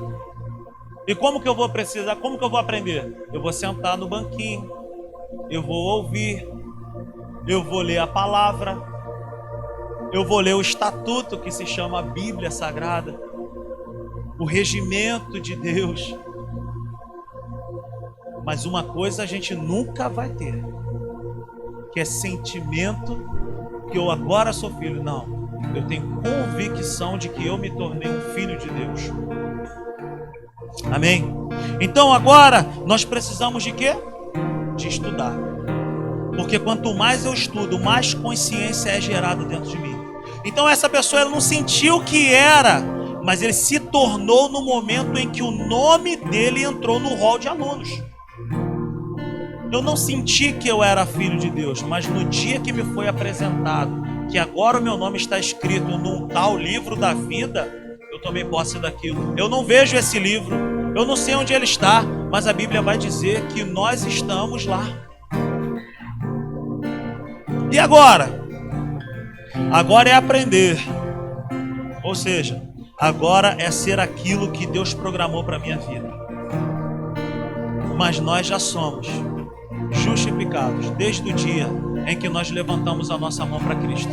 E como que eu vou precisar? Como que eu vou aprender? Eu vou sentar no banquinho, eu vou ouvir, eu vou ler a palavra, eu vou ler o estatuto que se chama Bíblia Sagrada, o regimento de Deus. Mas uma coisa a gente nunca vai ter, que é sentimento, que eu agora sou filho. Não, eu tenho convicção de que eu me tornei um filho de Deus. Amém? Então agora nós precisamos de quê? De estudar. Porque quanto mais eu estudo, mais consciência é gerada dentro de mim. Então essa pessoa ela não sentiu que era, mas ele se tornou no momento em que o nome dele entrou no rol de alunos. Eu não senti que eu era filho de Deus, mas no dia que me foi apresentado que agora o meu nome está escrito num tal livro da vida, eu tomei posse daquilo. Eu não vejo esse livro, eu não sei onde ele está, mas a Bíblia vai dizer que nós estamos lá. E agora? Agora é aprender. Ou seja, agora é ser aquilo que Deus programou para a minha vida. Mas nós já somos justificados desde o dia em que nós levantamos a nossa mão para Cristo.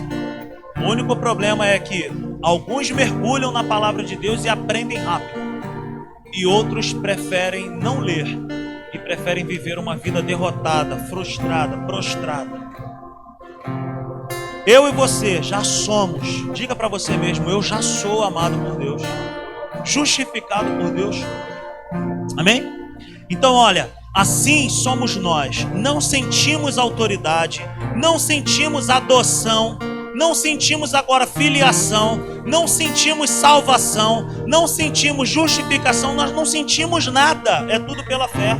O único problema é que alguns mergulham na palavra de Deus e aprendem rápido, e outros preferem não ler e preferem viver uma vida derrotada, frustrada, prostrada. Eu e você já somos, diga para você mesmo, eu já sou amado por Deus, justificado por Deus. Amém? Então olha, assim somos nós. Não sentimos autoridade, não sentimos adoção, não sentimos agora filiação, não sentimos salvação, não sentimos justificação, nós não sentimos nada, é tudo pela fé.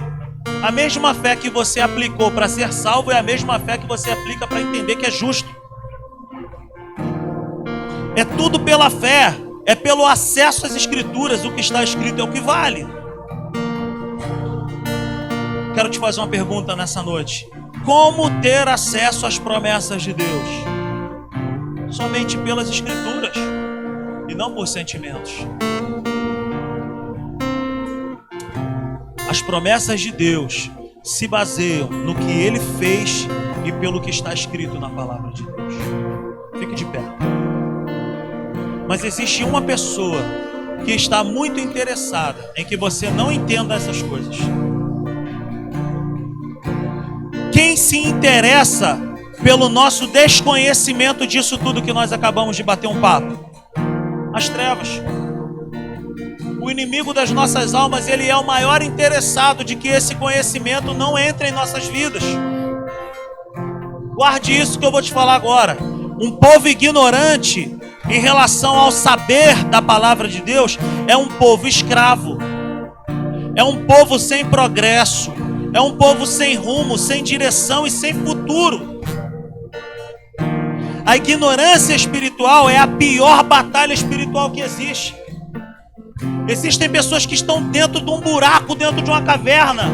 A mesma fé que você aplicou para ser salvo é a mesma fé que você aplica para entender que é justo. É tudo pela fé, é pelo acesso às Escrituras, o que está escrito é o que vale. Quero te fazer uma pergunta nessa noite. Como ter acesso às promessas de Deus? Somente pelas Escrituras e não por sentimentos. As promessas de Deus se baseiam no que Ele fez e pelo que está escrito na palavra de Deus. Fique de pé. Mas existe uma pessoa que está muito interessada em que você não entenda essas coisas. Quem se interessa pelo nosso desconhecimento disso tudo que nós acabamos de bater um papo? As trevas. O inimigo das nossas almas, ele é o maior interessado de que esse conhecimento não entre em nossas vidas. Guarde isso que eu vou te falar agora. Um povo ignorante em relação ao saber da palavra de Deus é um povo escravo. É um povo sem progresso. É um povo sem rumo, sem direção e sem futuro. A ignorância espiritual é a pior batalha espiritual que existe. Existem pessoas que estão dentro de um buraco, dentro de uma caverna,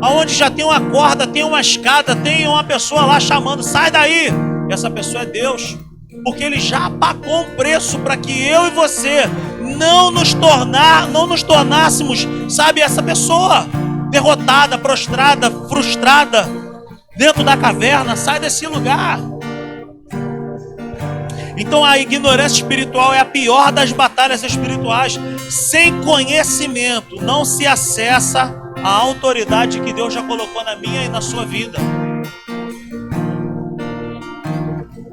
onde já tem uma corda, tem uma escada, tem uma pessoa lá chamando, sai daí. Essa pessoa é Deus, porque Ele já pagou um preço para que eu e você não nos tornássemos, sabe, essa pessoa derrotada, prostrada, frustrada, dentro da caverna. Sai desse lugar. Então a ignorância espiritual é a pior das batalhas espirituais. Sem conhecimento não se acessa a autoridade que Deus já colocou na minha e na sua vida.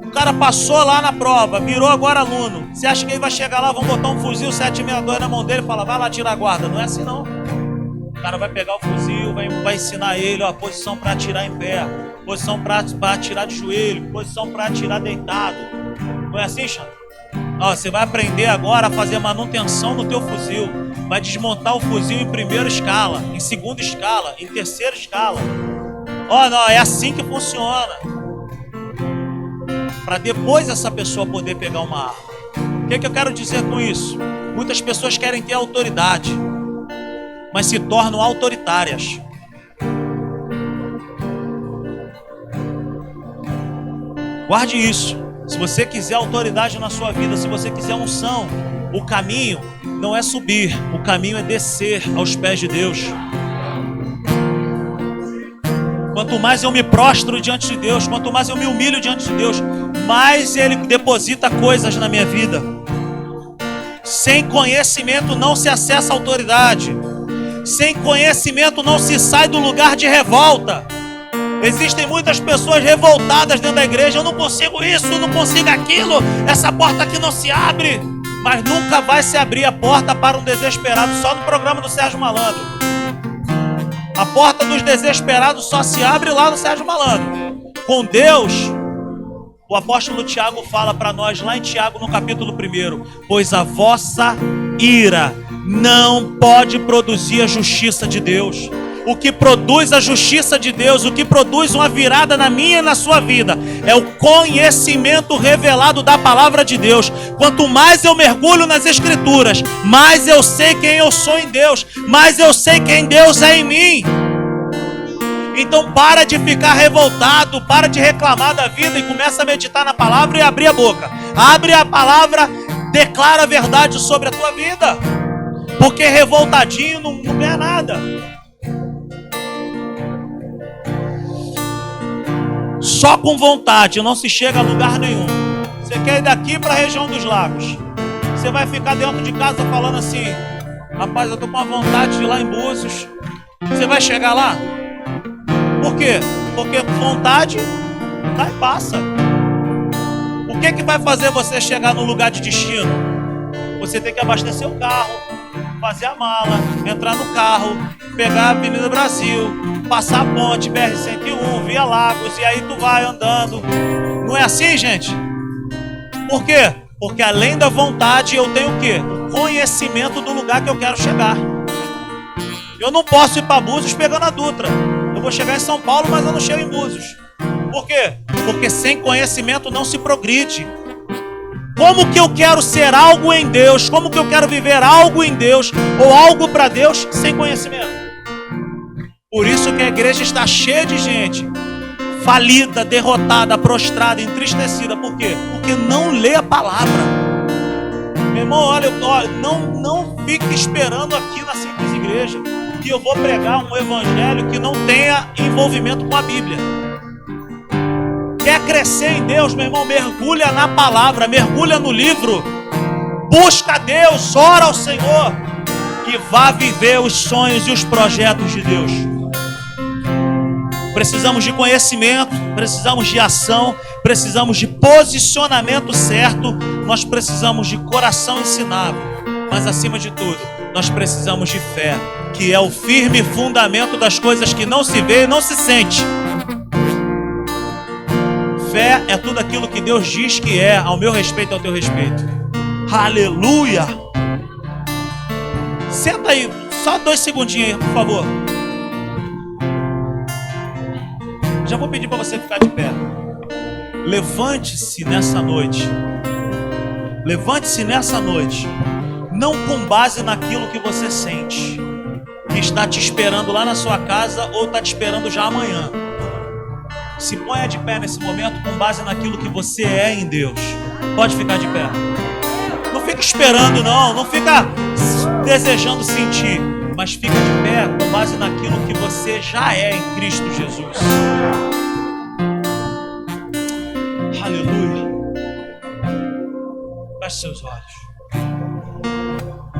O cara passou lá na prova, virou agora aluno. Você acha que ele vai chegar lá, vão botar um fuzil 762 na mão dele e falar, vai lá tirar a guarda? Não é assim não. O cara vai pegar o fuzil, vai ensinar ele, ó, posição para atirar em pé, posição para atirar de joelho, posição para atirar deitado. Não é assim, Xandro? Ó, você vai aprender agora a fazer manutenção no teu fuzil. Vai desmontar o fuzil em primeira escala, em segunda escala, em terceira escala. Ó, não, é assim que funciona. Para depois essa pessoa poder pegar uma arma. O que eu quero dizer com isso? Muitas pessoas querem ter autoridade, mas se tornam autoritárias. Guarde isso. Se você quiser autoridade na sua vida, se você quiser unção, o caminho não é subir, o caminho é descer aos pés de Deus. Quanto mais eu me prostro diante de Deus, quanto mais eu me humilho diante de Deus, mais Ele deposita coisas na minha vida. Sem conhecimento não se acessa a autoridade. Sem conhecimento não se sai do lugar de revolta. Existem muitas pessoas revoltadas dentro da igreja. Eu não consigo isso, não consigo aquilo. Essa porta aqui não se abre. Mas nunca vai se abrir a porta para um desesperado. Só no programa do Sérgio Malandro. A porta dos desesperados só se abre lá no Sérgio Malandro. Com Deus, o apóstolo Tiago fala para nós lá em Tiago no capítulo 1: pois a vossa ira não pode produzir a justiça de Deus. O que produz a justiça de Deus, o que produz uma virada na minha e na sua vida, é o conhecimento revelado da palavra de Deus. Quanto mais eu mergulho nas Escrituras, mais eu sei quem eu sou em Deus, mais eu sei quem Deus é em mim. Então para de ficar revoltado, para de reclamar da vida e começa a meditar na palavra e abrir a boca. Abre a palavra, declara a verdade sobre a tua vida. Porque revoltadinho não ganha nada. Só com vontade não se chega a lugar nenhum. Você quer ir daqui para a região dos lagos. Você vai ficar dentro de casa falando assim: rapaz, eu tô com uma vontade de ir lá em Búzios. Você vai chegar lá? Por quê? Porque vontade vai e passa. O que vai fazer você chegar no lugar de destino? Você tem que abastecer o carro, fazer a mala, entrar no carro, pegar a Avenida Brasil, passar a ponte BR-101, via Lagos, e aí tu vai andando. Não é assim, gente? Por quê? Porque além da vontade eu tenho o quê? O conhecimento do lugar que eu quero chegar. Eu não posso ir para Búzios pegando a Dutra. Eu vou chegar em São Paulo, mas eu não chego em Búzios. Por quê? Porque sem conhecimento não se progride. Como que eu quero ser algo em Deus? Como que eu quero viver algo em Deus ou algo para Deus sem conhecimento? Por isso que a igreja está cheia de gente falida, derrotada, prostrada, entristecida. Por quê? Porque não lê a palavra. Meu irmão, olha, não fique esperando aqui na Simples Igreja que eu vou pregar um evangelho que não tenha envolvimento com a Bíblia. Quer crescer em Deus, meu irmão? Mergulha na palavra, mergulha no livro. Busca Deus, ora ao Senhor e vá viver os sonhos e os projetos de Deus. Precisamos de conhecimento, precisamos de ação, precisamos de posicionamento certo, nós precisamos de coração ensinável, mas acima de tudo, nós precisamos de fé, que é o firme fundamento das coisas que não se vê e não se sente. Fé é tudo aquilo que Deus diz que é, ao meu respeito e ao teu respeito. Aleluia! Senta aí, só 2 segundinhos aí, por favor. Já vou pedir para você ficar de pé. Levante-se nessa noite. Levante-se nessa noite. Não com base naquilo que você sente, que está te esperando lá na sua casa ou está te esperando já amanhã. Se ponha de pé nesse momento com base naquilo que você é em Deus. Pode ficar de pé. Não fica esperando não fica desejando sentir, mas fica de pé com base naquilo que você já é em Cristo Jesus. Aleluia. Feche seus olhos.